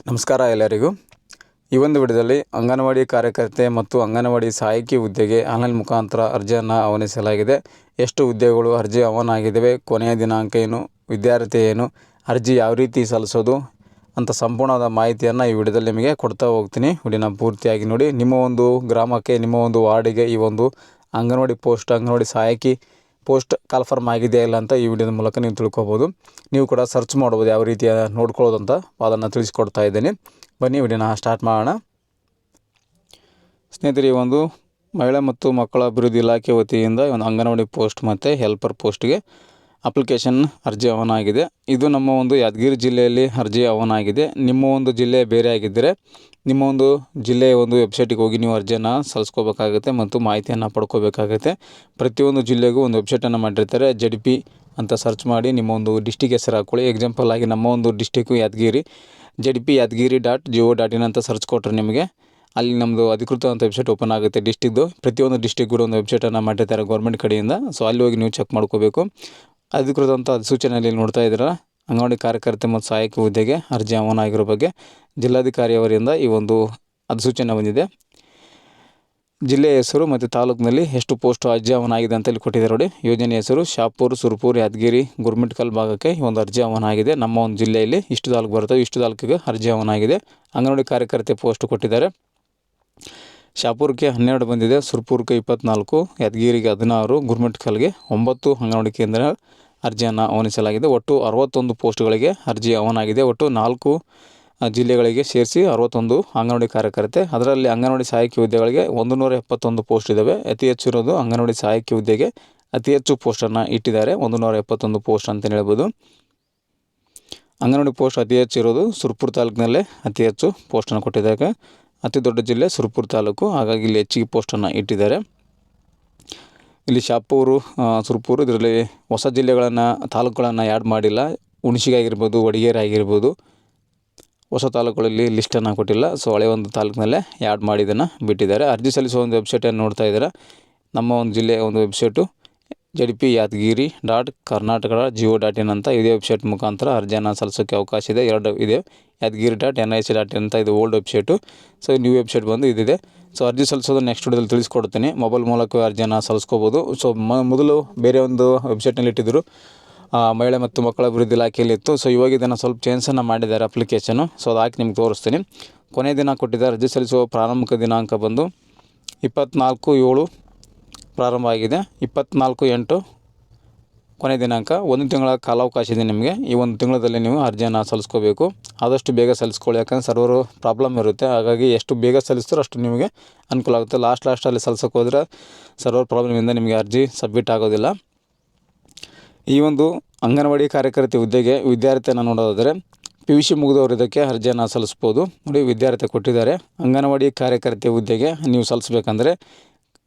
ನಮಸ್ಕಾರ ಎಲ್ಲರಿಗೂ. ಈ ಒಂದು ವಿಡಿಯೋದಲ್ಲಿ ಅಂಗನವಾಡಿ ಕಾರ್ಯಕರ್ತೆ ಮತ್ತು ಅಂಗನವಾಡಿ ಸಹಾಯಕಿ ಹುದ್ದೆಗೆ ಆನ್ಲೈನ್ ಮುಖಾಂತರ ಅರ್ಜಿಯನ್ನು ಆಹ್ವಾನಿಸಲಾಗಿದೆ. ಎಷ್ಟು ಹುದ್ದೆಗಳು ಅರ್ಜಿ ಆಹ್ವಾನ ಕೊನೆಯ ದಿನಾಂಕ ಏನು, ವಿದ್ಯಾರ್ಥಿ ಏನು, ಅರ್ಜಿ ಯಾವ ರೀತಿ ಸಲ್ಲಿಸೋದು ಅಂತ ಸಂಪೂರ್ಣವಾದ ಮಾಹಿತಿಯನ್ನು ಈ ವಿಡಿಯೋದಲ್ಲಿ ನಿಮಗೆ ಕೊಡ್ತಾ ಹೋಗ್ತೀನಿ. ವಿಡಿಯೋನ ಪೂರ್ತಿಯಾಗಿ ನೋಡಿ. ನಿಮ್ಮ ಒಂದು ಗ್ರಾಮಕ್ಕೆ, ನಿಮ್ಮ ಒಂದು ವಾರ್ಡಿಗೆ ಈ ಒಂದು ಅಂಗನವಾಡಿ ಸಹಾಯಕಿ ಪೋಸ್ಟ್ ಕಾಲ್ಫರ್ಮ್ ಆಗಿದೆಯಾ ಇಲ್ಲ ಅಂತ ಈ ವಿಡಿಯೋದ ಮೂಲಕ ನೀವು ತಿಳ್ಕೊಬೋದು. ನೀವು ಕೂಡ ಸರ್ಚ್ ಮಾಡ್ಬೋದು ಯಾವ ರೀತಿಯ ನೋಡ್ಕೊಳ್ಳೋದು ಅಂತ ಅದನ್ನು ತಿಳಿಸ್ಕೊಡ್ತಾ ಇದ್ದೀನಿ. ಬನ್ನಿ ವಿಡಿಯೋನ ಸ್ಟಾರ್ಟ್ ಮಾಡೋಣ. ಸ್ನೇಹಿತರೆ, ಈ ಒಂದು ಮಹಿಳಾ ಮತ್ತು ಮಕ್ಕಳ ಅಭಿವೃದ್ಧಿ ಇಲಾಖೆ ವತಿಯಿಂದ ಒಂದು ಅಂಗನವಾಡಿ ಪೋಸ್ಟ್ ಮತ್ತು ಹೆಲ್ಪರ್ ಪೋಸ್ಟ್ಗೆ ಅಪ್ಲಿಕೇಶನ್ ಅರ್ಜಿ ಆಹ್ವಾನ ಆಗಿದೆ. ಇದು ನಮ್ಮ ಒಂದು ಯಾದಗಿರಿ ಜಿಲ್ಲೆಯಲ್ಲಿ ಅರ್ಜಿ ಆಹ್ವಾನ ಆಗಿದೆ. ನಿಮ್ಮ ಒಂದು ಜಿಲ್ಲೆ ಬೇರೆ ಆಗಿದ್ದರೆ ನಿಮ್ಮ ಒಂದು ಜಿಲ್ಲೆಯ ಒಂದು ವೆಬ್ಸೈಟಿಗೆ ಹೋಗಿ ನೀವು ಅರ್ಜಿಯನ್ನು ಸಲ್ಲಿಸ್ಕೋಬೇಕಾಗುತ್ತೆ ಮತ್ತು ಮಾಹಿತಿಯನ್ನು ಪಡ್ಕೋಬೇಕಾಗುತ್ತೆ. ಪ್ರತಿಯೊಂದು ಜಿಲ್ಲೆಗೂ ಒಂದು ವೆಬ್ಸೈಟನ್ನು ಮಾಡಿರ್ತಾರೆ. ZP ಅಂತ ಸರ್ಚ್ ಮಾಡಿ ನಿಮ್ಮ ಒಂದು ಡಿಸ್ಟಿಕ್ ಹೆಸರು ಹಾಕ್ಕೊಳ್ಳಿ. ಎಕ್ಸಾಂಪಲ್ ಆಗಿ ನಮ್ಮ ಒಂದು ಡಿಸ್ಟಿಕ್ಕು ಯಾದಗಿರಿ, ZPYadgiri.go.in ಅಂತ ಸರ್ಚ್ ಕೊಟ್ಟರೆ ನಿಮಗೆ ಅಲ್ಲಿ ನಮ್ಮದು ಅಧಿಕೃತವಂತ ವೆಬ್ಸೈಟ್ ಓಪನ್ ಆಗುತ್ತೆ. ಪ್ರತಿಯೊಂದು ಡಿಸ್ಟಿಕ್ ಕೂಡ ಒಂದು ವೆಬ್ಸೈಟನ್ನು ಮಾಡಿರ್ತಾರೆ ಗೌರ್ಮೆಂಟ್ ಕಡೆಯಿಂದ. ಸೊ ಅಲ್ಲಿ ಹೋಗಿ ನೀವು ಚೆಕ್ ಮಾಡ್ಕೋಬೇಕು. ಅಧಿಕೃತವಂತ ಅಧಿಸೂಚನೆಯಲ್ಲಿ ನೋಡ್ತಾ ಇದ್ದೀರಾ, ಅಂಗನವಾಡಿ ಕಾರ್ಯಕರ್ತೆ ಮತ್ತು ಸಹಾಯಕ ಹುದ್ದೆಗೆ ಅರ್ಜಿ ಆಹ್ವಾನ ಆಗಿರೋ ಬಗ್ಗೆ ಜಿಲ್ಲಾಧಿಕಾರಿ ಅವರಿಂದ ಈ ಒಂದು ಅಧಿಸೂಚನೆ ಬಂದಿದೆ. ಜಿಲ್ಲೆಯ ಹೆಸರು ಮತ್ತು ತಾಲೂಕಿನಲ್ಲಿ ಎಷ್ಟು ಪೋಸ್ಟ್ ಅರ್ಜಿ ಆಹ್ವಾನ ಆಗಿದೆ ಅಂತ ಇಲ್ಲಿ ಕೊಟ್ಟಿದ್ದಾರೆ ನೋಡಿ. ಯೋಜನೆ ಹೆಸರು ಶಾಪುರ್, ಸುರಪುರ, ಯಾದಗಿರಿ, ಗುರುಮಿಟ್ಕಲ್ ಭಾಗಕ್ಕೆ ಈ ಒಂದು ಅರ್ಜಿ ಆಹ್ವಾನ ಆಗಿದೆ. ನಮ್ಮ ಒಂದು ಜಿಲ್ಲೆಯಲ್ಲಿ ಇಷ್ಟು ತಾಲೂಕು ಬರ್ತವೆ, ಇಷ್ಟು ತಾಲೂಕಿಗೆ ಅರ್ಜಿ ಆಹ್ವಾನ ಆಗಿದೆ. ಅಂಗನವಾಡಿ ಕಾರ್ಯಕರ್ತೆ ಪೋಸ್ಟ್ ಕೊಟ್ಟಿದ್ದಾರೆ. ಶಾಪುರಕ್ಕೆ 12 ಬಂದಿದೆ, ಸುರಪುರಕ್ಕೆ 24, ಯಾದಗಿರಿಗೆ 16, ಗುರುಮಿಟ್ಕಲ್ಗೆ 9 ಅಂಗನವಾಡಿ ಕೇಂದ್ರ ಅರ್ಜಿಯನ್ನು ಆಹ್ವಾನಿಸಲಾಗಿದೆ. ಒಟ್ಟು 61 ಪೋಸ್ಟ್ಗಳಿಗೆ ಅರ್ಜಿ ಆಹ್ವಾನ ಆಗಿದೆ. ಒಟ್ಟು 4 ಜಿಲ್ಲೆಗಳಿಗೆ ಸೇರಿಸಿ 61 ಅಂಗನವಾಡಿ ಕಾರ್ಯಕರ್ತೆ. ಅದರಲ್ಲಿ ಅಂಗನವಾಡಿ ಸಹಾಯಕಿ ಹುದ್ದೆಗಳಿಗೆ 171 ಪೋಸ್ಟ್ ಇದ್ದಾವೆ. ಅತಿ ಹೆಚ್ಚು ಇರೋದು ಅಂಗನವಾಡಿ ಸಹಾಯಕಿ ಹುದ್ದೆಗೆ ಅತಿ ಹೆಚ್ಚು ಪೋಸ್ಟನ್ನು ಇಟ್ಟಿದ್ದಾರೆ, 171 ಪೋಸ್ಟ್ ಅಂತಲೇ ಹೇಳ್ಬೋದು. ಅಂಗನವಾಡಿ ಪೋಸ್ಟ್ ಅತಿ ಹೆಚ್ಚು ಇರೋದು ಸುರಪುರ ತಾಲೂಕಿನಲ್ಲೇ ಅತಿ ಹೆಚ್ಚು ಪೋಸ್ಟನ್ನು ಕೊಟ್ಟಿದ್ದಾರೆ. ಅತಿ ದೊಡ್ಡ ಜಿಲ್ಲೆ ಸುರಪುರ ತಾಲೂಕು, ಹಾಗಾಗಿ ಇಲ್ಲಿ ಹೆಚ್ಚಿಗೆ ಪೋಸ್ಟನ್ನು ಇಟ್ಟಿದ್ದಾರೆ. ಇಲ್ಲಿ ಶಾಪೂರು, ಸುರಪುರ, ಇದರಲ್ಲಿ ಹೊಸ ಜಿಲ್ಲೆಗಳನ್ನು, ತಾಲೂಕುಗಳನ್ನು ಆ್ಯಡ್ ಮಾಡಿಲ್ಲ. ಹುಣಸಿಗೆ ಆಗಿರ್ಬೋದು, ವಡಗೇರಿ ಆಗಿರ್ಬೋದು, ಹೊಸ ತಾಲೂಕುಗಳಲ್ಲಿ ಲಿಸ್ಟನ್ನು ಕೊಟ್ಟಿಲ್ಲ. ಸೊ ಹಳೆ ಒಂದು ತಾಲೂಕಿನಲ್ಲೇ ಆ್ಯಡ್ ಮಾಡಿ ಇದನ್ನು ಬಿಟ್ಟಿದ್ದಾರೆ. ಅರ್ಜಿ ಸಲ್ಲಿಸುವ ಒಂದು ವೆಬ್ಸೈಟನ್ನು ನೋಡ್ತಾ ಇದ್ದಾರೆ. ನಮ್ಮ ಒಂದು ಜಿಲ್ಲೆಯ ಒಂದು ವೆಬ್ಸೈಟು ZPYadgiri.Karnataka.go.in ಅಂತ ಇದೇ ವೆಬ್ಸೈಟ್ ಮುಖಾಂತರ ಅರ್ಜಿಯನ್ನು ಸಲ್ಲಿಸೋಕ್ಕೆ ಅವಕಾಶ ಇದೆ. 2 ಇದೆ. Yadgiri.nic.in ಅಂತ ಇದು old website. So new website ಬಂದು ಇದಿದೆ. ಸೊ ಅರ್ಜಿ ಸಲ್ಲಿಸೋದು ನೆಕ್ಸ್ಟ್ ವಿಡಿಯೋದಲ್ಲಿ ತಿಳಿಸ್ಕೊಡ್ತೀನಿ. ಮೊಬೈಲ್ ಮೂಲಕ ಅರ್ಜಿಯನ್ನು ಸಲ್ಲಿಸ್ಕೋಬೋದು. ಸೊ ಮೊದಲು ಬೇರೆ ಒಂದು ವೆಬ್ಸೈಟ್ನಲ್ಲಿ ಇಟ್ಟಿದ್ದರು, ಮಹಿಳೆ ಮತ್ತು ಮಕ್ಕಳ ಅಭಿವೃದ್ಧಿ ಇಲಾಖೆಯಲ್ಲಿ ಇತ್ತು. ಸೊ ಇವಾಗ ಇದನ್ನು ಸ್ವಲ್ಪ ಚೇಂಜನ್ನು ಮಾಡಿದ್ದಾರೆ ಅಪ್ಲಿಕೇಶನು. ಸೊ ಅದು ಹಾಕಿ ನಿಮ್ಗೆ ತೋರಿಸ್ತೀನಿ. ಕೊನೆಯ ದಿನ ಕೊಟ್ಟಿದ್ದಾರೆ. ಅರ್ಜಿ ಸಲ್ಲಿಸುವ ಪ್ರಾರಂಭಿಕ ದಿನಾಂಕ ಬಂದು 24/7 ಪ್ರಾರಂಭ ಆಗಿದೆ. 24/8 ಕೊನೆಯ ದಿನಾಂಕ. 1 ತಿಂಗಳ ಕಾಲಾವಕಾಶ ಇದೆ ನಿಮಗೆ. ಈ 1 ತಿಂಗಳಲ್ಲಿ ನೀವು ಅರ್ಜಿಯನ್ನು ಸಲ್ಲಿಸ್ಕೋಬೇಕು. ಆದಷ್ಟು ಬೇಗ ಸಲ್ಲಿಸ್ಕೊಳ್ಳಿ, ಯಾಕಂದರೆ ಸರ್ವರು ಪ್ರಾಬ್ಲಮ್ ಇರುತ್ತೆ. ಹಾಗಾಗಿ ಎಷ್ಟು ಬೇಗ ಸಲ್ಲಿಸ್ತಾರೋ ಅಷ್ಟು ನಿಮಗೆ ಅನುಕೂಲ ಆಗುತ್ತೆ. ಲಾಸ್ಟಲ್ಲಿ ಸಲ್ಲಿಸೋಕೆ ಹೋದರೆ ಸರ್ವರ್ ಪ್ರಾಬ್ಲಮಿಂದ ನಿಮಗೆ ಅರ್ಜಿ ಸಬ್ಮಿಟ್ ಆಗೋದಿಲ್ಲ. ಈ ಒಂದು ಅಂಗನವಾಡಿ ಕಾರ್ಯಕರ್ತೆ ಹುದ್ದೆಗೆ ವಿದ್ಯಾರ್ಥಿಯನ್ನು ನೋಡೋದಾದರೆ PUC ಮುಗಿದವರು ಇದಕ್ಕೆ ಅರ್ಜಿಯನ್ನು ಸಲ್ಲಿಸ್ಬೋದು. ನೋಡಿ, ವಿದ್ಯಾರ್ಥಿ ಕೊಟ್ಟಿದ್ದಾರೆ. ಅಂಗನವಾಡಿ ಕಾರ್ಯಕರ್ತೆ ಹುದ್ದೆಗೆ ನೀವು ಸಲ್ಲಿಸಬೇಕಂದ್ರೆ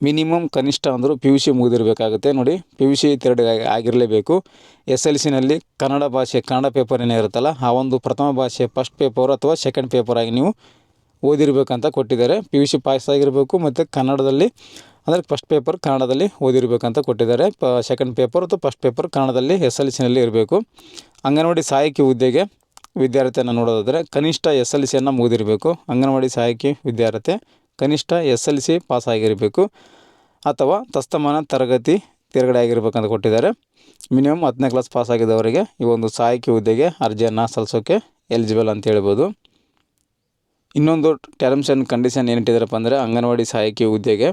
ಮಿನಿಮಮ್ ಕನಿಷ್ಠ ಅಂದರೂ PUC ಮುಗಿದಿರಬೇಕಾಗುತ್ತೆ. ನೋಡಿ, PUC 3 ಆಗಿರಲೇಬೇಕು. SLCನಲ್ಲಿ ಕನ್ನಡ ಭಾಷೆ, ಕನ್ನಡ ಪೇಪರ್ ಏನೇ ಇರುತ್ತಲ್ಲ, ಆ ಒಂದು ಪ್ರಥಮ ಭಾಷೆ ಫಸ್ಟ್ ಪೇಪರ್ ಅಥವಾ ಸೆಕೆಂಡ್ ಪೇಪರ್ ಆಗಿ ನೀವು ಓದಿರಬೇಕಂತ ಕೊಟ್ಟಿದ್ದಾರೆ. PUC ಪಾಸ್ ಆಗಿರಬೇಕು ಮತ್ತು ಕನ್ನಡದಲ್ಲಿ, ಅಂದರೆ ಫಸ್ಟ್ ಪೇಪರ್ ಕನ್ನಡದಲ್ಲಿ ಓದಿರಬೇಕಂತ ಕೊಟ್ಟಿದ್ದಾರೆ. ಸೆಕೆಂಡ್ ಪೇಪರ್ ಅಥವಾ ಫಸ್ಟ್ ಪೇಪರ್ ಕನ್ನಡದಲ್ಲಿ SLCನಲ್ಲಿ ಇರಬೇಕು. ಅಂಗನವಾಡಿ ಸಹಾಯಕಿ ಹುದ್ದೆಗೆ ವಿದ್ಯಾರ್ಥಿಯನ್ನು ನೋಡೋದಾದರೆ ಕನಿಷ್ಠ SLCಯನ್ನು ಮುಗಿದಿರಬೇಕು. ಅಂಗನವಾಡಿ ಸಹಾಯಕಿ ವಿದ್ಯಾರ್ಥಿ ಕನಿಷ್ಠ SLC ಪಾಸ್ ಆಗಿರಬೇಕು ಅಥವಾ ತಸ್ತಮಾನ ತರಗತಿ ತೇರ್ಗಡೆ ಆಗಿರಬೇಕಂತ ಕೊಟ್ಟಿದ್ದಾರೆ. ಮಿನಿಮಮ್ 10ನೇ ಕ್ಲಾಸ್ ಪಾಸ್ ಆಗಿದ್ದವರಿಗೆ ಈ ಒಂದು ಸಹಾಯಕಿ ಹುದ್ದೆಗೆ ಅರ್ಜಿಯನ್ನು ಸಲ್ಲಿಸೋಕ್ಕೆ ಎಲಿಜಿಬಲ್ ಅಂತ ಹೇಳ್ಬೋದು. ಇನ್ನೊಂದು ಟರ್ಮ್ಸ್ ಆ್ಯಂಡ್ ಕಂಡೀಷನ್ ಏನಿಟ್ಟಿದ್ದಾರಪ್ಪ ಅಂದರೆ ಅಂಗನವಾಡಿ ಸಹಾಯಕಿ ಹುದ್ದೆಗೆ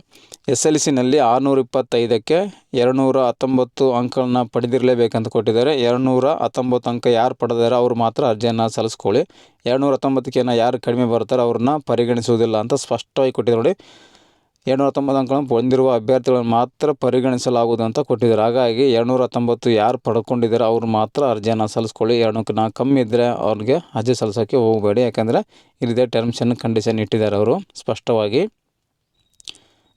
SLCನಲ್ಲಿ 625ಕ್ಕೆ 219 ಅಂಕಗಳನ್ನು ಪಡೆದಿರಲೇಬೇಕಂತ ಕೊಟ್ಟಿದ್ದಾರೆ. 219 ಅಂಕ ಯಾರು ಪಡೆದಾರೆ ಅವರು ಮಾತ್ರ ಅರ್ಜಿಯನ್ನು ಸಲ್ಲಿಸ್ಕೊಳ್ಳಿ. 219ಕ್ಕೆ ಯಾರು ಕಡಿಮೆ ಬರ್ತಾರೋ ಅವ್ರನ್ನ ಪರಿಗಣಿಸುವುದಿಲ್ಲ ಅಂತ ಸ್ಪಷ್ಟವಾಗಿ ಕೊಟ್ಟಿದ್ದಾರೆ. ನೋಡಿ, 219 ಅಂಕಗಳನ್ನು ಹೊಂದಿರುವ ಅಭ್ಯರ್ಥಿಗಳನ್ನು ಮಾತ್ರ ಪರಿಗಣಿಸಲಾಗುವುದು ಅಂತ ಕೊಟ್ಟಿದ್ದಾರೆ. ಹಾಗಾಗಿ 219 ಯಾರು ಪಡ್ಕೊಂಡಿದ್ದಾರೆ ಅವರು ಮಾತ್ರ ಅರ್ಜಿಯನ್ನು ಸಲ್ಲಿಸ್ಕೊಳ್ಳಿ. 200 ಕಮ್ಮಿ ಇದ್ದರೆ ಅವ್ರಿಗೆ ಅರ್ಜಿ ಸಲ್ಲಿಸೋಕ್ಕೆ ಹೋಗಬೇಡಿ, ಯಾಕಂದರೆ ಇಲ್ಲಿದೆ ಟರ್ಮ್ಸ್ ಆ್ಯಂಡ್ ಕಂಡೀಷನ್ ಇಟ್ಟಿದ್ದಾರೆ ಅವರು ಸ್ಪಷ್ಟವಾಗಿ.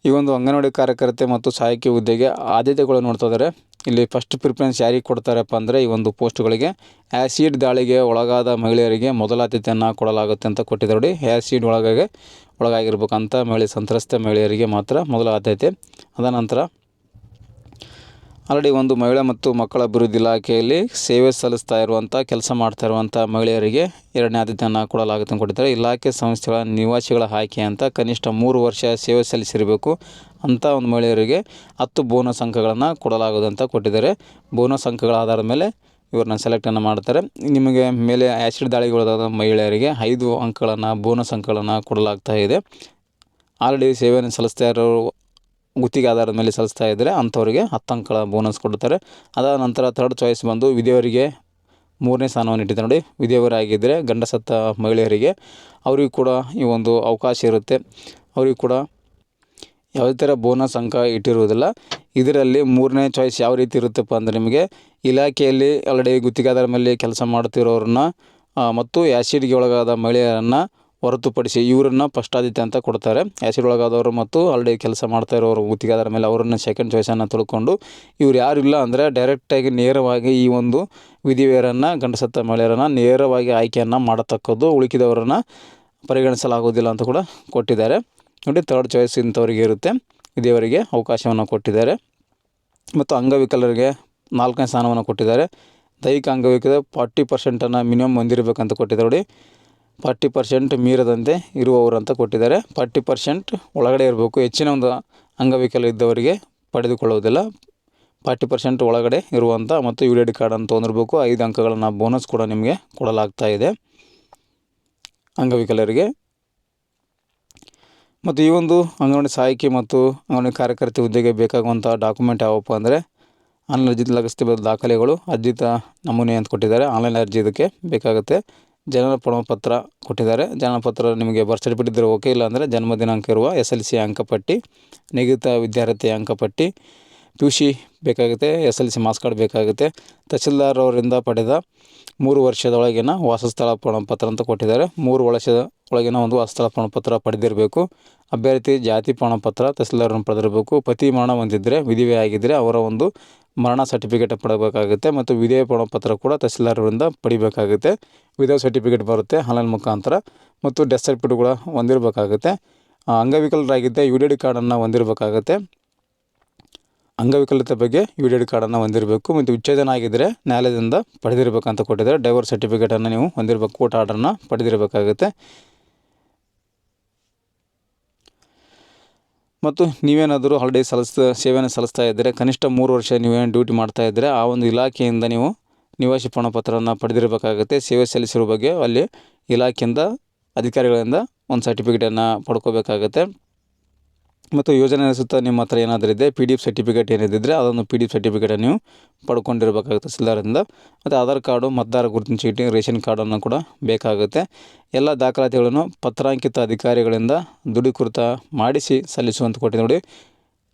ಈ ಒಂದು ಅಂಗನವಾಡಿ ಕಾರ್ಯಕರ್ತೆ ಮತ್ತು ಸಹಾಯಕಿ ಹುದ್ದೆಗೆ ಆದ್ಯತೆಗಳು ನೋಡ್ತಾ ಇದ್ದಾರೆ. ಇಲ್ಲಿ ಫಸ್ಟ್ ಪ್ರಿಫರೆನ್ಸ್ ಯಾರಿಗೆ ಕೊಡ್ತಾರಪ್ಪ ಅಂದರೆ ಈ ಒಂದು ಪೋಸ್ಟ್ಗಳಿಗೆ ಆ್ಯಸಿಡ್ ದಾಳಿಗೆ ಒಳಗಾದ ಮಹಿಳೆಯರಿಗೆ ಮೊದಲ ಆದ್ಯತೆಯನ್ನು ಕೊಡಲಾಗುತ್ತೆ ಅಂತ ಕೊಟ್ಟಿದ್ದಾರೆ. ನೋಡಿ, ಆ್ಯಸಿಡ್ ಒಳಗಾಗಿರ್ಬೇಕಂತ ಸಂತ್ರಸ್ತ ಮಹಿಳೆಯರಿಗೆ ಮಾತ್ರ ಮೊದಲ ಆದ್ಯತೆ. ಅದ ನಂತರ ಆಲ್ರೆಡಿ ಒಂದು ಮಹಿಳಾ ಮತ್ತು ಮಕ್ಕಳ ಅಭಿವೃದ್ಧಿ ಇಲಾಖೆಯಲ್ಲಿ ಸೇವೆ ಸಲ್ಲಿಸ್ತಾ ಇರುವಂಥ ಕೆಲಸ ಮಾಡ್ತಾ ಇರುವಂಥ ಮಹಿಳೆಯರಿಗೆ 2ನೇ ಆದ್ಯತೆಯನ್ನು ಕೊಡಲಾಗುತ್ತೆ ಅಂತ ಕೊಟ್ಟಿದ್ದಾರೆ. ಇಲಾಖೆ ಸಂಸ್ಥೆಗಳ ನಿವಾಸಿಗಳ ಆಯ್ಕೆ ಅಂತ ಕನಿಷ್ಠ 3 ವರ್ಷ ಸೇವೆ ಸಲ್ಲಿಸಿರಬೇಕು ಅಂಥ ಒಂದು ಮಹಿಳೆಯರಿಗೆ 10 ಬೋನಸ್ ಅಂಕಗಳನ್ನು ಕೊಡಲಾಗುವುದು ಅಂತ ಕೊಟ್ಟಿದ್ದಾರೆ. ಬೋನಸ್ ಅಂಕಗಳ ಆಧಾರದ ಮೇಲೆ ಇವ್ರನ್ನ ಸೆಲೆಕ್ಟನ್ನು ಮಾಡ್ತಾರೆ. ನಿಮಗೆ ಮೇಲೆ ಆ್ಯಸಿಡ್ ದಾಳಿಗೊಳಗಾದ ಮಹಿಳೆಯರಿಗೆ 5 ಅಂಕಗಳನ್ನು ಬೋನಸ್ ಅಂಕಗಳನ್ನು ಕೊಡಲಾಗ್ತಾ ಇದೆ. ಆಲ್ರೆಡಿ ಸೇವೆಯನ್ನು ಸಲ್ಲಿಸ್ತಾ ಇರೋರು ಗುತ್ತಿಗೆ ಆಧಾರದ ಮೇಲೆ ಸಲ್ಲಿಸ್ತಾ ಇದ್ದರೆ ಅಂಥವರಿಗೆ 10 ಅಂಕಗಳ ಬೋನಸ್ ಕೊಡ್ತಾರೆ. ಅದಾದ ನಂತರ ಥರ್ಡ್ ಚಾಯ್ಸ್ ಬಂದು ವಿಧವೆಯರಿಗೆ 3ನೇ ಸ್ಥಾನವನ್ನು ಇಟ್ಟಿದ್ದಾರೆ ನೋಡಿ. ವಿಧವೆಯರಾಗಿದ್ದರೆ ಗಂಡ ಸತ್ತ ಮಹಿಳೆಯರಿಗೆ ಅವರಿಗೂ ಕೂಡ ಈ ಒಂದು ಅವಕಾಶ ಇರುತ್ತೆ. ಅವರಿಗೂ ಕೂಡ ಯಾವುದೇ ಥರ ಬೋನಸ್ ಅಂಕ ಇಟ್ಟಿರುವುದಿಲ್ಲ. ಇದರಲ್ಲಿ 3ನೇ ಚಾಯ್ಸ್ ಯಾವ ರೀತಿ ಇರುತ್ತಪ್ಪ ಅಂದರೆ ನಿಮಗೆ ಇಲಾಖೆಯಲ್ಲಿ ಆಲ್ರೆಡಿ ಗುತ್ತಿಗೆ ಆಧಾರದ ಮೇಲೆ ಕೆಲಸ ಮಾಡ್ತಿರೋರನ್ನ ಮತ್ತು ಆ್ಯಸಿಡ್ಗೆ ಒಳಗಾದ ಮಹಿಳೆಯರನ್ನು ಹೊರತುಪಡಿಸಿ ಇವರನ್ನು ಫಸ್ಟ್ ಆದ್ಯತೆ ಅಂತ ಕೊಡ್ತಾರೆ. ಆ್ಯಸಿಡ್ ಒಳಗಾದವರು ಮತ್ತು ಆಲ್ರೆಡಿ ಕೆಲಸ ಮಾಡ್ತಾ ಇರೋರು ಗುತ್ತಿಗೆ ಆಧಾರ ಮೇಲೆ ಅವರನ್ನು ಸೆಕೆಂಡ್ ಚಾಯ್ಸನ್ನು ತಿಳ್ಕೊಂಡು ಇವ್ರು ಯಾರಿಲ್ಲ ಅಂದರೆ ಡೈರೆಕ್ಟಾಗಿ ನೇರವಾಗಿ ಈ ಒಂದು ವಿಧಿವೆಯರನ್ನು ಗಂಡ ಸತ್ತ ಮಹಿಳೆಯರನ್ನು ನೇರವಾಗಿ ಆಯ್ಕೆಯನ್ನು ಮಾಡತಕ್ಕದ್ದು, ಉಳಿಕಿದವರನ್ನು ಪರಿಗಣಿಸಲಾಗುವುದಿಲ್ಲ ಅಂತ ಕೂಡ ಕೊಟ್ಟಿದ್ದಾರೆ ನೋಡಿ. ಥರ್ಡ್ ಚಾಯ್ಸ್ ಇಂಥವರಿಗೆ ಇರುತ್ತೆ, ವಿಧಿಯವರಿಗೆ ಅವಕಾಶವನ್ನು ಕೊಟ್ಟಿದ್ದಾರೆ. ಮತ್ತು ಅಂಗವಿಕಲರಿಗೆ 4ನೇ ಸ್ಥಾನವನ್ನು ಕೊಟ್ಟಿದ್ದಾರೆ. ದೈಹಿಕ ಅಂಗವಿಕಲ 40% ಮಿನಿಮಮ್ ಹೊಂದಿರಬೇಕಂತ ಕೊಟ್ಟಿದ್ದಾರೆ ನೋಡಿ. 40% ಮೀರದಂತೆ ಇರುವವರು ಅಂತ ಕೊಟ್ಟಿದ್ದಾರೆ. 40% ಒಳಗಡೆ ಇರಬೇಕು. ಹೆಚ್ಚಿನ ಒಂದು ಅಂಗವಿಕಲ ಇದ್ದವರಿಗೆ ಪಡೆದುಕೊಳ್ಳುವುದಿಲ್ಲ. 40% ಒಳಗಡೆ ಇರುವಂಥ ಮತ್ತು UID ಕಾರ್ಡನ್ನು ತೊಗೊಂಡಿರಬೇಕು. 5 ಅಂಕಗಳನ್ನು ಬೋನಸ್ ಕೂಡ ನಿಮಗೆ ಕೊಡಲಾಗ್ತಾ ಇದೆ ಅಂಗವಿಕಲರಿಗೆ. ಮತ್ತು ಈ ಒಂದು ಅಂಗನವಾಡಿ ಸಹಾಯಕಿ ಮತ್ತು ಅಂಗನವಾಡಿ ಕಾರ್ಯಕರ್ತೆ ಹುದ್ದೆಗೆ ಬೇಕಾಗುವಂಥ ಡಾಕ್ಯುಮೆಂಟ್ ಯಾವಪ್ಪ ಅಂದರೆ ಆನ್ಲೈನ್ ಅರ್ಜಿ ಲಗತ್ತಿಸಿದ ದಾಖಲೆಗಳು, ಅರ್ಜಿತ ನಮೂನೆ ಅಂತ ಕೊಟ್ಟಿದ್ದಾರೆ. ಆನ್ಲೈನ್ ಅರ್ಜಿ ಇದಕ್ಕೆ ಬೇಕಾಗುತ್ತೆ. ಜನನ ಪ್ರಮಾಣಪತ್ರ ಕೊಟ್ಟಿದ್ದಾರೆ. ಜನನ ಪತ್ರ ನಿಮಗೆ ಬರ್ತ್ ಸರ್ಟಿಫಿಕೇಟ್ ಇದ್ದರೆ ಓಕೆ, ಇಲ್ಲಾಂದರೆ ಜನ್ಮ ದಿನಾಂಕ ಇರುವ SLC ಅಂಕಪಟ್ಟಿ, ನಿಗದಿತ ವಿದ್ಯಾರ್ಥಿ ಅಂಕಪಟ್ಟಿ, PUC ಬೇಕಾಗುತ್ತೆ, SLC ಮಾರ್ಕ್ಸ್ ಕಾರ್ಡ್ ಬೇಕಾಗುತ್ತೆ. ತಹಸೀಲ್ದಾರ್ ಅವರಿಂದ ಪಡೆದ 3 ವರ್ಷದ ಒಳಗಿನ ವಾಸಸ್ಥಳ ಪ್ರಮಾಣಪತ್ರ ಅಂತ ಕೊಟ್ಟಿದ್ದಾರೆ. 3 ವರ್ಷದ ಒಳಗಿನ ಒಂದು ವಾಸಸ್ಥಳ ಪ್ರಮಾಣಪತ್ರ ಪಡೆದಿರಬೇಕು. ಅಭ್ಯರ್ಥಿ ಜಾತಿ ಪ್ರಮಾಣಪತ್ರ ತಹಸೀಲ್ದಾರನ್ನು ಪಡೆದಿರಬೇಕು. ಪತಿ ಮರಣ ಹೊಂದಿದ್ದರೆ, ವಿಧಿವೆ ಆಗಿದ್ದರೆ ಅವರ ಒಂದು ಮರಣ ಸರ್ಟಿಫಿಕೇಟ್ ಪಡಬೇಕಾಗುತ್ತೆ. ಮತ್ತು ವಿಧವೆ ಪ್ರಮಾಣಪತ್ರ ಕೂಡ ತಹಸೀಲ್ದಾರರಿಂದ ಪಡಿಬೇಕಾಗುತ್ತೆ. ವಿಧವೆ ಸರ್ಟಿಫಿಕೇಟ್ ಬರುತ್ತೆ ಆನ್ಲೈನ್ ಮುಖಾಂತರ. ಮತ್ತು ಡೆತ್ ಸರ್ಟಿಫಿಕೇಟ್ ಕೂಡ ಹೊಂದಿರಬೇಕಾಗುತ್ತೆ. ಅಂಗವಿಕಲರಾಗಿದ್ದರೆ UID ಕಾರ್ಡನ್ನು ಹೊಂದಿರಬೇಕಾಗುತ್ತೆ. ಅಂಗವಿಕಲತೆ ಬಗ್ಗೆ UID ಕಾರ್ಡನ್ನು ಹೊಂದಿರಬೇಕು. ಮತ್ತು ವಿಚ್ಛೇದನ ಆಗಿದ್ದರೆ ನ್ಯಾಯಾಲಯದಿಂದ ಪಡೆದಿರಬೇಕಂತ ಕೊಟ್ಟಿದ್ದಾರೆ. ಡೈವರ್ಸ್ ಸರ್ಟಿಫಿಕೇಟನ್ನು ನೀವು ಹೊಂದಿರಬೇಕು, ಕೋರ್ಟ್ ಆರ್ಡರ್ನ ಪಡೆದಿರಬೇಕಾಗುತ್ತೆ. ಮತ್ತು ನೀವೇನಾದರೂ ಆಲ್ರೆಡಿ ಸೇವೆಯನ್ನು ಸಲ್ಲಿಸ್ತಾ ಇದ್ದರೆ, ಕನಿಷ್ಠ 3 ವರ್ಷ ನೀವೇನು ಡ್ಯೂಟಿ ಮಾಡ್ತಾ ಇದ್ದರೆ ಆ ಒಂದು ಇಲಾಖೆಯಿಂದ ನೀವು ನಿವಾಸಿ ಪ್ರಮಾಣಪತ್ರವನ್ನು ಪಡೆದಿರಬೇಕಾಗುತ್ತೆ. ಸೇವೆ ಸಲ್ಲಿಸಿರೋ ಬಗ್ಗೆ ಅಲ್ಲಿ ಇಲಾಖೆಯಿಂದ ಅಧಿಕಾರಿಗಳಿಂದ ಒಂದು ಸರ್ಟಿಫಿಕೇಟನ್ನು ಪಡ್ಕೋಬೇಕಾಗುತ್ತೆ. ಮತ್ತು ಯೋಜನೆ ನಡೆಸುತ್ತಾ ನಿಮ್ಮ ಹತ್ರ ಏನಾದರೂ ಇದೆ PDF ಸರ್ಟಿಫಿಕೇಟ್ ಏನಿದ್ದರೆ ಅದೊಂದು PDF ಸರ್ಟಿಫಿಕೇಟನ್ನು ನೀವು ಪಡ್ಕೊಂಡಿರಬೇಕಾಗುತ್ತೆ ತಹಸೀಲ್ದಾರರಿಂದ. ಮತ್ತು ಆಧಾರ್ ಕಾರ್ಡು, ಮತದಾರ ಗುರುತಿನ ಚೀಟಿ, ರೇಷನ್ ಕಾರ್ಡನ್ನು ಕೂಡ ಬೇಕಾಗುತ್ತೆ. ಎಲ್ಲ ದಾಖಲಾತಿಗಳನ್ನು ಪತ್ರಾಂಕಿತ ಅಧಿಕಾರಿಗಳಿಂದ ದೃಢೀಕೃತ ಮಾಡಿಸಿ ಸಲ್ಲಿಸುವಂತ ಕೊಟ್ಟಿದೆ ನೋಡಿ.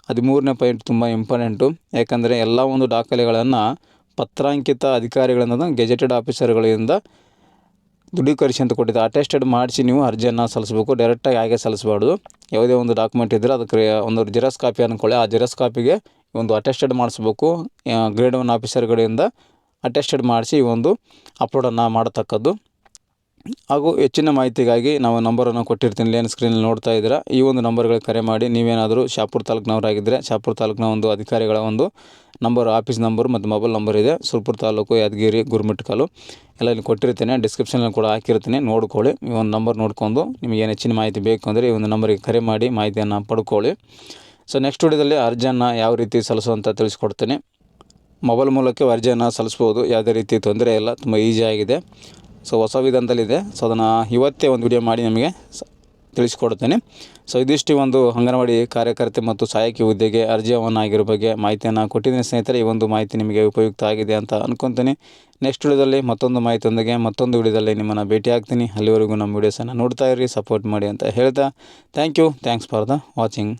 13ನೇ ಪಾಯಿಂಟ್ ತುಂಬ ಇಂಪಾರ್ಟೆಂಟು. ಯಾಕಂದರೆ ಎಲ್ಲ ಒಂದು ದಾಖಲೆಗಳನ್ನು ಪತ್ರಾಂಕಿತ ಅಧಿಕಾರಿಗಳಿಂದ, ಗೆಜೆಟೆಡ್ ಆಫೀಸರ್ಗಳಿಂದ ದೃಢೀಕರಿಸಿ ಅಂತ ಕೊಟ್ಟಿದೆ. ಅಟೆಸ್ಟೆಡ್ ಮಾಡಿಸಿ ನೀವು ಅರ್ಜಿಯನ್ನು ಸಲ್ಲಿಸಬೇಕು. ಡೈರೆಕ್ಟಾಗಿ ಹಾಗೆ ಸಲ್ಲಿಸಬಾರ್ದು. ಯಾವುದೇ ಒಂದು ಡಾಕ್ಯುಮೆಂಟ್ ಇದ್ದರೆ ಅದಕ್ಕೆ ಒಂದು ಜೆರಾಕ್ಸ್ ಕಾಪಿ ಅಂದ್ಕೊಳ್ಳಿ. ಆ ಜೆರಾಕ್ಸ್ ಕಾಪಿಗೆ ಒಂದು ಅಟೆಸ್ಟೆಡ್ ಮಾಡಿಸ್ಬೇಕು. ಗ್ರೇಡ್ 1 ಆಫೀಸರ್ಗಳಿಂದ ಅಟೆಸ್ಟೆಡ್ ಮಾಡಿಸಿ ಈ ಒಂದು ಅಪ್ಲೋಡನ್ನು ಮಾಡತಕ್ಕದ್ದು. ಹಾಗೂ ಹೆಚ್ಚಿನ ಮಾಹಿತಿಗಾಗಿ ನಾವು ನಂಬರನ್ನು ಕೊಟ್ಟಿರ್ತೀನಿ, ಲೇನ್ ಸ್ಕ್ರೀನಲ್ಲಿ ನೋಡ್ತಾ ಇದ್ದೀರಾ. ಈ ಒಂದು ನಂಬರ್ಗಳಿಗೆ ಕರೆ ಮಾಡಿ. ನೀವೇನಾದರೂ ಶಾಪುರ ತಾಲೂಕಿನವರಾಗಿದ್ದರೆ ಶಾಪುರ ತಾಲೂಕಿನ ಒಂದು ಅಧಿಕಾರಿಗಳ ಒಂದು ನಂಬರ್, ಆಫೀಸ್ ನಂಬರ್ ಮತ್ತು ಮೊಬೈಲ್ ನಂಬರ್ ಇದೆ. ಸುರಪುರ ತಾಲೂಕು, ಯಾದಗಿರಿ, ಗುರುಮಿಟ್ಕಲು ಎಲ್ಲ ಇಲ್ಲಿ ಕೊಟ್ಟಿರ್ತೀನಿ. ಡಿಸ್ಕ್ರಿಪ್ಷನಲ್ಲಿ ಕೂಡ ಹಾಕಿರ್ತೀನಿ, ನೋಡ್ಕೊಳ್ಳಿ. ಈ ಒಂದು ನಂಬರ್ ನೋಡ್ಕೊಂಡು ನಿಮಗೆ ಏನು ಹೆಚ್ಚಿನ ಮಾಹಿತಿ ಬೇಕು ಅಂದರೆ ಈ ಒಂದು ನಂಬರಿಗೆ ಕರೆ ಮಾಡಿ ಮಾಹಿತಿಯನ್ನು ಪಡ್ಕೊಳ್ಳಿ. ಸೊ ನೆಕ್ಸ್ಟ್ ವಿಡಿಯೋದಲ್ಲಿ ಅರ್ಜಿಯನ್ನು ಯಾವ ರೀತಿ ಸಲ್ಲಿಸುವಂತ ತಿಳಿಸ್ಕೊಡ್ತೀನಿ. ಮೊಬೈಲ್ ಮೂಲಕ ಅರ್ಜಿಯನ್ನು ಸಲ್ಲಿಸ್ಬೋದು, ಯಾವುದೇ ರೀತಿ ತೊಂದರೆ ಇಲ್ಲ, ತುಂಬ ಈಸಿಯಾಗಿದೆ. ಸೊ ಹೊಸ ವಿಧಾನದಲ್ಲಿದೆ. ಸೊ ಅದನ್ನು ಇವತ್ತೇ ಒಂದು ವಿಡಿಯೋ ಮಾಡಿ ನಿಮಗೆ ತಿಳಿಸ್ಕೊಡ್ತೇನೆ. ಸೊ ಇದಿಷ್ಟು ಒಂದು ಅಂಗನವಾಡಿ ಕಾರ್ಯಕರ್ತೆ ಮತ್ತು ಸಹಾಯಕಿ ಹುದ್ದೆಗೆ ಅರ್ಜಿ ಆಹ್ವಾನ ಬಗ್ಗೆ ಮಾಹಿತಿಯನ್ನು ಕೊಟ್ಟಿದ್ದೀನಿ ಸ್ನೇಹಿತರೆ. ಈ ಒಂದು ಮಾಹಿತಿ ನಿಮಗೆ ಉಪಯುಕ್ತ ಆಗಿದೆ ಅಂತ ಅಂದ್ಕೊತೀನಿ. ನೆಕ್ಸ್ಟ್ ವಿಡಿಯೋದಲ್ಲಿ ಮತ್ತೊಂದು ಮಾಹಿತಿಯೊಂದಿಗೆ ಮತ್ತೊಂದು ವಿಡಿಯೋದಲ್ಲಿ ನಿಮ್ಮನ್ನು ಭೇಟಿ ಆಗ್ತೀನಿ. ಅಲ್ಲಿವರೆಗೂ ನಮ್ಮ ವೀಡಿಯೋಸನ್ನು ನೋಡ್ತಾ ಇರಿ, ಸಪೋರ್ಟ್ ಮಾಡಿ ಅಂತ ಹೇಳ್ತಾ ಥ್ಯಾಂಕ್ಸ್ ಫಾರ್ ದ ವಾಚಿಂಗ್.